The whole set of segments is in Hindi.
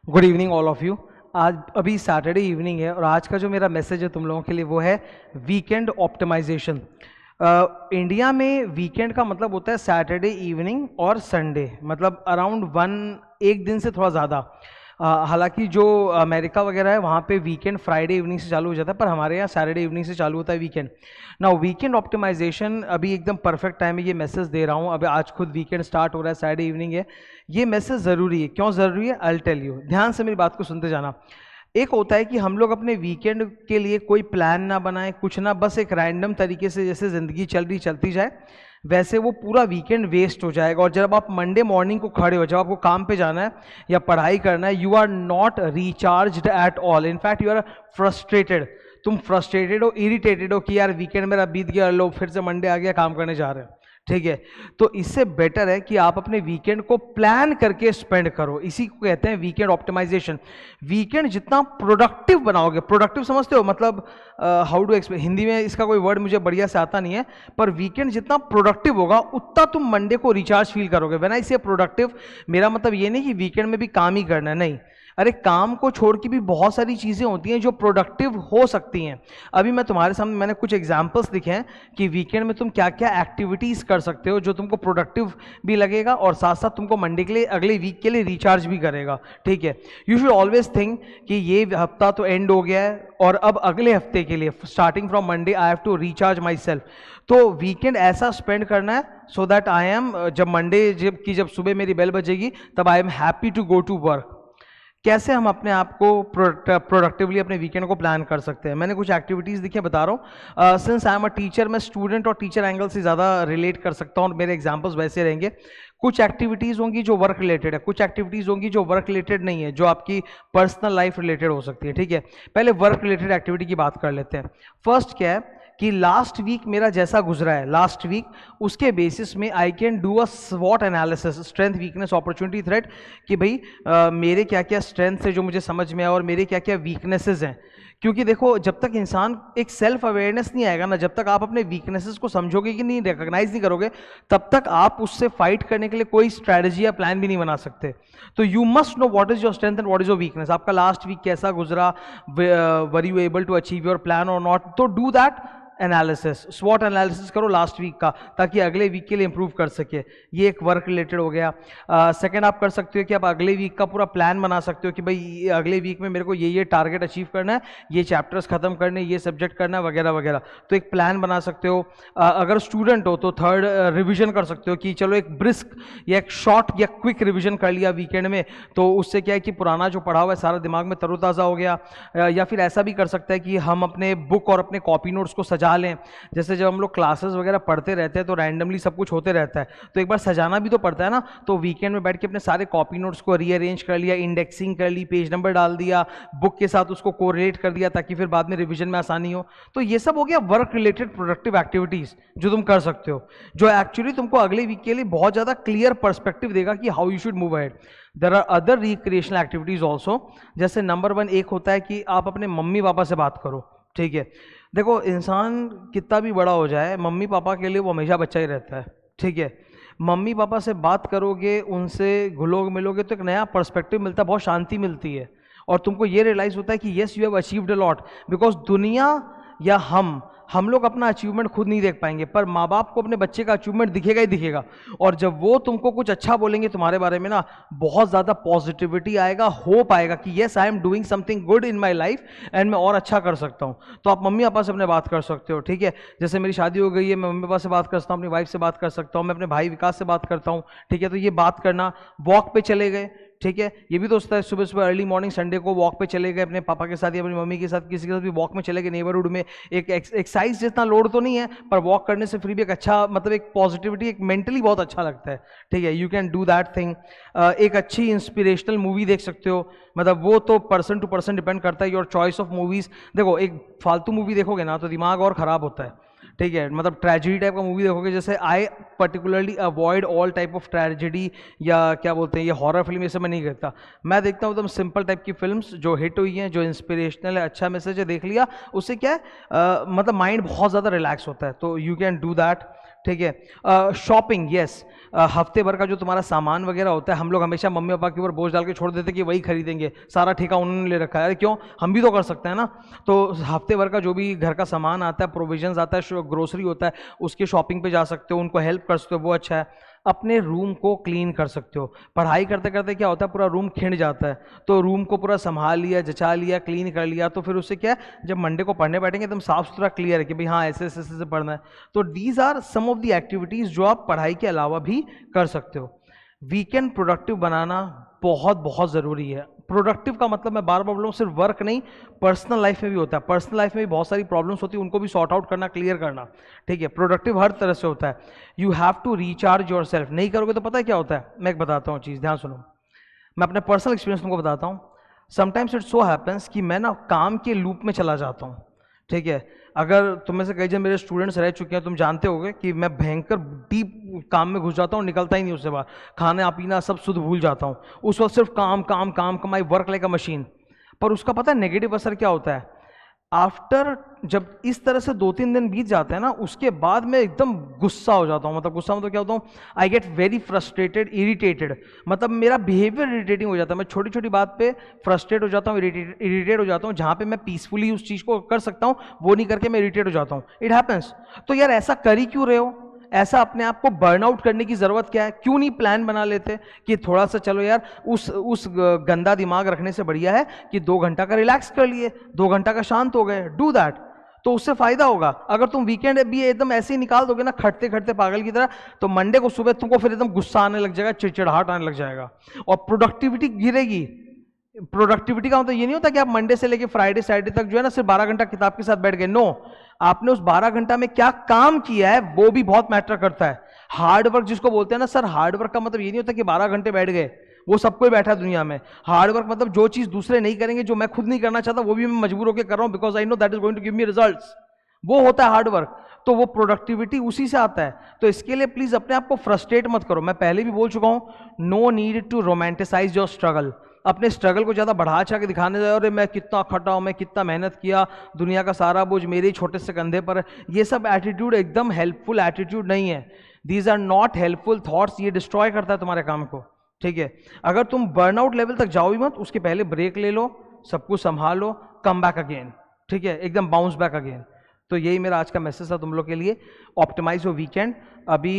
Good evening all of you. आज अभी सैटरडे इवनिंग है और आज का जो मेरा मैसेज है तुम लोगों के लिए वो है वीकेंड ऑप्टिमाइजेशन। इंडिया में वीकेंड का मतलब होता है सैटरडे इवनिंग और संडे, मतलब अराउंड एक दिन से थोड़ा ज़्यादा। हालांकि जो अमेरिका वगैरह है वहाँ पे वीकेंड फ्राइडे इवनिंग से चालू हो जाता है, पर हमारे यहाँ सैटरडे इवनिंग से चालू होता है वीकेंड। ना वीकेंड ऑप्टिमाइजेशन अभी एकदम परफेक्ट टाइम है, ये मैसेज दे रहा हूँ। अभी आज खुद वीकेंड स्टार्ट हो रहा है, सैटरडे इवनिंग है। ये मैसेज ज़रूरी है। क्यों ज़रूरी है? I tell you. ध्यान से मेरी बात को सुनते जाना। एक होता है कि हम लोग अपने वीकेंड के लिए कोई प्लान ना बनाएं, कुछ ना, बस एक रैंडम तरीके से जैसे ज़िंदगी चल रही चलती जाए वैसे वो पूरा वीकेंड वेस्ट हो जाएगा। और जब आप मंडे मॉर्निंग को खड़े हो, जब आपको काम पे जाना है या पढ़ाई करना है, you are not recharged at all. In fact you are frustrated. तुम फ्रस्ट्रेटेड हो, इरिटेटेड हो कि यार वीकेंड मेरा बीत गया, लो फिर से मंडे आ गया, काम करने जा रहे हैं। ठीक है, तो इससे बेटर है कि आप अपने वीकेंड को प्लान करके स्पेंड करो। इसी को कहते हैं वीकेंड ऑप्टिमाइजेशन। वीकेंड जितना प्रोडक्टिव बनाओगे, प्रोडक्टिव समझते हो, मतलब हाउ टू एक्सप्लेन, हिंदी में इसका कोई वर्ड मुझे बढ़िया से आता नहीं है, पर वीकेंड जितना प्रोडक्टिव होगा उतना तुम मंडे को रिचार्ज फील करोगे। व्हेन आई से प्रोडक्टिव, मेरा मतलब ये नहीं कि वीकेंड में भी काम ही करना है, नहीं। अरे काम को छोड़ के भी बहुत सारी चीज़ें होती हैं जो प्रोडक्टिव हो सकती हैं। अभी मैं तुम्हारे सामने मैंने कुछ एग्जांपल्स लिखे हैं कि वीकेंड में तुम क्या क्या एक्टिविटीज़ कर सकते हो जो तुमको प्रोडक्टिव भी लगेगा और साथ साथ तुमको मंडे के लिए, अगले वीक के लिए रिचार्ज भी करेगा। ठीक है, यू शुड ऑलवेज थिंक कि ये हफ्ता तो एंड हो गया है और अब अगले हफ्ते के लिए starting from Monday I have to recharge myself. तो वीकेंड ऐसा स्पेंड करना है सो दैट आई एम, जब मंडे जब सुबह मेरी बेल बजेगी तब I am happy to go to work. कैसे हम अपने आप को प्रोडक्टिवली अपने वीकेंड को प्लान कर सकते हैं? मैंने कुछ एक्टिविटीज़ दिखे, बता रहा हूँ। Since I am a teacher, मैं स्टूडेंट और टीचर एंगल से ज़्यादा रिलेट कर सकता हूँ और मेरे एग्जांपल्स वैसे रहेंगे। कुछ एक्टिविटीज़ होंगी जो वर्क रिलेटेड है, कुछ एक्टिविटीज़ होंगी जो वर्क रिलेटेड नहीं है, जो आपकी पर्सनल लाइफ रिलेटेड हो सकती है। ठीक है, पहले वर्क रिलेटेड एक्टिविटी की बात कर लेते हैं। फर्स्ट क्या है कि लास्ट वीक मेरा जैसा गुजरा है, लास्ट वीक, उसके बेसिस में आई कैन डू अ स्वॉट analysis, strength weakness opportunity threat, कि भाई मेरे क्या क्या स्ट्रेंथ है जो मुझे समझ में आया और मेरे क्या क्या वीकनेसेस हैं। क्योंकि देखो, जब तक इंसान एक सेल्फ अवेयरनेस नहीं आएगा ना, जब तक आप अपने वीकनेसेस को समझोगे कि नहीं, रिकॉग्नाइज नहीं करोगे, तब तक आप उससे फाइट करने के लिए कोई स्ट्रैटेजी या प्लान भी नहीं बना सकते। तो you must know what is your strength and what is your weakness. आपका लास्ट वीक कैसा गुजरा, were you able to achieve your plan और नॉट, तो डू दैट एनालिसिस, स्वॉट एनालिसिस करो लास्ट वीक का, ताकि अगले वीक के लिए इंप्रूव कर सके। ये एक वर्क रिलेटेड हो गया। सेकंड आप कर सकते हो कि आप अगले वीक का पूरा प्लान बना सकते हो कि भाई अगले वीक में मेरे को ये टारगेट अचीव करना है, ये चैप्टर्स खत्म करने, ये सब्जेक्ट करना है, वगैरह वगैरह। तो एक प्लान बना सकते हो। अगर स्टूडेंट हो तो थर्ड रिविजन कर सकते हो कि चलो एक ब्रिस्क या एक शॉर्ट या क्विक रिविजन कर लिया वीकेंड में, तो उससे क्या है कि पुराना जो पढ़ा हुआ है सारा दिमाग में तरोताज़ा हो गया। या फिर ऐसा भी कर सकता है कि हम अपने बुक और अपने कॉपी नोट्स को सजा लें। जैसे जब हम लोग क्लासेस वगैरह पढ़ते रहते हैं तो रैंडमली सब कुछ होते रहता है, तो एक बार सजाना भी तो पड़ता है ना। तो वीकेंड में बैठ के अपने सारे कॉपी नोट्स को रीअरेंज कर लिया, इंडेक्सिंग कर ली, पेज नंबर डाल दिया, बुक के साथ उसको कोरिलेट कर दिया ताकि फिर बाद में रिवीजन में आसानी हो। तो ये सब हो गया वर्क रिलेटेड प्रोडक्टिव एक्टिविटीज जो तुम कर सकते हो, जो एक्चुअली तुमको अगले वीक के लिए बहुत ज़्यादा क्लियर पर्सपेक्टिव देगा कि how you should move ahead. There are other recreational activities also. जैसे नंबर 1 एक होता है कि आप अपने मम्मी पापा से बात करो। ठीक है, देखो इंसान कितना भी बड़ा हो जाए, मम्मी पापा के लिए वो हमेशा बच्चा ही रहता है। ठीक है, मम्मी पापा से बात करोगे, उनसे घुलोगे मिलोगे तो एक नया पर्सपेक्टिव मिलता है, बहुत शांति मिलती है और तुमको ये रियलाइज होता है कि yes you have achieved a lot. Because दुनिया या हम लोग अपना अचीवमेंट खुद नहीं देख पाएंगे, पर माँ बाप को अपने बच्चे का अचीवमेंट दिखेगा ही दिखेगा। और जब वो तुमको कुछ अच्छा बोलेंगे तुम्हारे बारे में ना, बहुत ज़्यादा पॉजिटिविटी आएगा, होप आएगा कि yes I am doing something good in my life and मैं और अच्छा कर सकता हूँ। तो आप मम्मी पापा से अपने बात कर सकते हो। ठीक है, जैसे मेरी शादी हो गई है, मैं मम्मी पापा से बात करता हूँ, अपनी वाइफ से बात कर सकता हूँ, मैं अपने भाई विकास से बात करता हूँ। ठीक है, तो ये बात करना, वॉक पे चले गए। ठीक है, ये भी तो होता है, सुबह सुबह अर्ली मॉर्निंग संडे को वॉक पे चले गए, अपने पापा के साथ या अपनी मम्मी के साथ, किसी के साथ भी वॉक में चले गए नेबरहुड में। एक एक्सरसाइज जितना लोड तो नहीं है, पर वॉक करने से फिर भी एक अच्छा, मतलब एक पॉजिटिविटी, एक मेंटली बहुत अच्छा लगता है। ठीक है, you can do that thing. एक अच्छी इंस्पिरेशनल मूवी देख सकते हो, मतलब वो तो पर्सन टू पर्सन डिपेंड करता है, योर चॉइस ऑफ मूवीज़। देखो एक फालतू मूवी देखोगे ना तो दिमाग और ख़राब होता है। ठीक है, मतलब ट्रेजेडी टाइप का मूवी देखोगे, जैसे I particularly avoid all type of tragedy या क्या बोलते हैं ये हॉरर फिल्म, ये सब मैं नहीं देखता। मैं देखता हूँ एकदम सिंपल टाइप की फिल्म्स जो हिट हुई हैं, जो इंस्पिरेशनल है, अच्छा मैसेज है, देख लिया, उससे क्या है मतलब माइंड बहुत ज़्यादा रिलैक्स होता है। तो यू कैन डू दैट। ठीक है। शॉपिंग, यस, हफ्ते भर का जो तुम्हारा सामान वगैरह होता है, हम लोग हमेशा मम्मी पापा के ऊपर बोझ डाल के छोड़ देते कि वही खरीदेंगे, सारा ठेका उन्होंने ले रखा है। अरे क्यों, हम भी तो कर सकते हैं ना। तो हफ्ते भर का जो भी घर का सामान आता है, प्रोविजंस आता है, ग्रोसरी होता है, उसके शॉपिंग पे जा सकते हो, उनको हेल्प कर सकते हो, वो अच्छा है। अपने रूम को क्लीन कर सकते हो। पढ़ाई करते करते क्या होता है, पूरा रूम खिंड जाता है, तो रूम को पूरा संभाल लिया, जचा लिया, क्लीन कर लिया, तो फिर उससे क्या है, जब मंडे को पढ़ने बैठेंगे एकदम साफ सुथरा क्लियर है कि भाई हाँ ऐसे ऐसे ऐसे पढ़ना है। तो these are some of the activities जो आप पढ़ाई के अलावा भी कर सकते हो। वीकेंड प्रोडक्टिव बनाना बहुत बहुत ज़रूरी है। प्रोडक्टिव का मतलब मैं बार बार बोल रहा हूँ, सिर्फ वर्क नहीं, पर्सनल लाइफ में भी होता है। पर्सनल लाइफ में भी बहुत सारी प्रॉब्लम्स होती है, उनको भी सॉर्ट आउट करना, क्लियर करना, ठीक है। प्रोडक्टिव हर तरह से होता है। You have to recharge yourself. नहीं करोगे तो पता है क्या होता है, मैं एक बताता हूँ चीज़, ध्यान सुनो। मैं अपने पर्सनल एक्सपीरियंस तुमको बताता हूँ। समटाइम्स इट सो हैपन्स कि मैं ना काम के लूप में चला जाता हूँ, ठीक है। अगर तुम में से कई जन मेरे स्टूडेंट्स रह चुके हैं, तुम जानते होगे कि मैं भयंकर डीप काम में घुस जाता हूँ, निकलता ही नहीं उससे बाहर। खाना पीना सब शुद्ध भूल जाता हूँ, उस वक्त सिर्फ काम काम काम कमाई, वर्क लाइक अ मशीन। पर उसका पता है नेगेटिव असर क्या होता है? आफ्टर जब इस तरह से 2-3 दिन बीत जाते हैं ना, उसके बाद मैं एकदम गुस्सा हो जाता हूँ। मतलब गुस्सा मतलब क्या होता हूँ, I get very frustrated, irritated. मतलब मेरा बिहेवियर इरिटेटिंग हो जाता है, मैं छोटी छोटी बात पे फ्रस्ट्रेट हो जाता हूँ, इरिटेट हो जाता हूँ। जहाँ पे मैं पीसफुली उस चीज़ को कर सकता हूँ वो नहीं करके मैं इरिटेट हो जाता हूँ। It happens. तो यार ऐसा कर ही क्यों रहे हो? ऐसा अपने आप को बर्नआउट करने की जरूरत क्या है? क्यों नहीं प्लान बना लेते कि थोड़ा सा चलो यार, उस गंदा दिमाग रखने से बढ़िया है कि 2 घंटा का रिलैक्स कर लिए, 2 घंटा का शांत हो गए, डू दैट। तो उससे फायदा होगा। अगर तुम वीकेंड भी एकदम ऐसे ही निकाल दोगे ना, खटते खटते पागल की तरह, तो मंडे को सुबह तुमको फिर एकदम गुस्सा आने लग जाएगा, चिड़चिड़ाहट आने लग जाएगा, और प्रोडक्टिविटी गिरेगी। प्रोडक्टिविटी का मतलब ये नहीं होता कि आप मंडे से लेके फ्राइडे सैटरडे तक जो है ना सिर्फ 12 घंटा किताब के साथ बैठ गए। नो, आपने उस 12 घंटा में क्या काम किया है वो भी बहुत मैटर करता है। हार्ड वर्क जिसको बोलते हैं ना सर, हार्ड वर्क का मतलब ये नहीं होता कि 12 घंटे बैठ गए, वो सब कोई बैठा है दुनिया में। हार्ड वर्क मतलब जो चीज दूसरे नहीं करेंगे, जो मैं खुद नहीं करना चाहता, वो भी मैं मजबूर होकर कर रहा हूं, because I know that is going to give me results. वो होता है हार्ड वर्क। तो वो प्रोडक्टिविटी उसी से आता है। तो इसके लिए प्लीज अपने आप को फ्रस्ट्रेट मत करो। मैं पहले भी बोल चुका हूं, no need to romanticise your struggle. अपने स्ट्रगल को ज़्यादा बढ़ा चढ़ा के दिखाने जाए, अरे मैं कितना खटा हूँ, मैं कितना मेहनत किया, दुनिया का सारा बोझ मेरे ही छोटे से कंधे पर है। ये सब एटीट्यूड एकदम हेल्पफुल एटीट्यूड नहीं है। These are not helpful thoughts. ये डिस्ट्रॉय करता है तुम्हारे काम को, ठीक है। अगर तुम बर्नआउट लेवल तक जाओ भी मत, उसके पहले ब्रेक ले लो, सब कुछ संभाल लो, कम बैक अगेन, ठीक है, एकदम बाउंस बैक अगेन। तो यही मेरा आज का मैसेज था तुम लोग के लिए। Optimise your weekend. अभी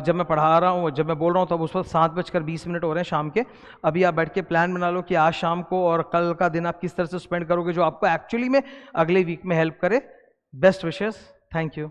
जब मैं पढ़ा रहा हूँ, जब मैं बोल रहा हूँ, तब उस वक्त 7:20 हो रहे हैं शाम के। अभी आप बैठ के प्लान बना लो कि आज शाम को और कल का दिन आप किस तरह से स्पेंड करोगे, जो आपको एक्चुअली में अगले वीक में हेल्प करे। Best wishes, thank you.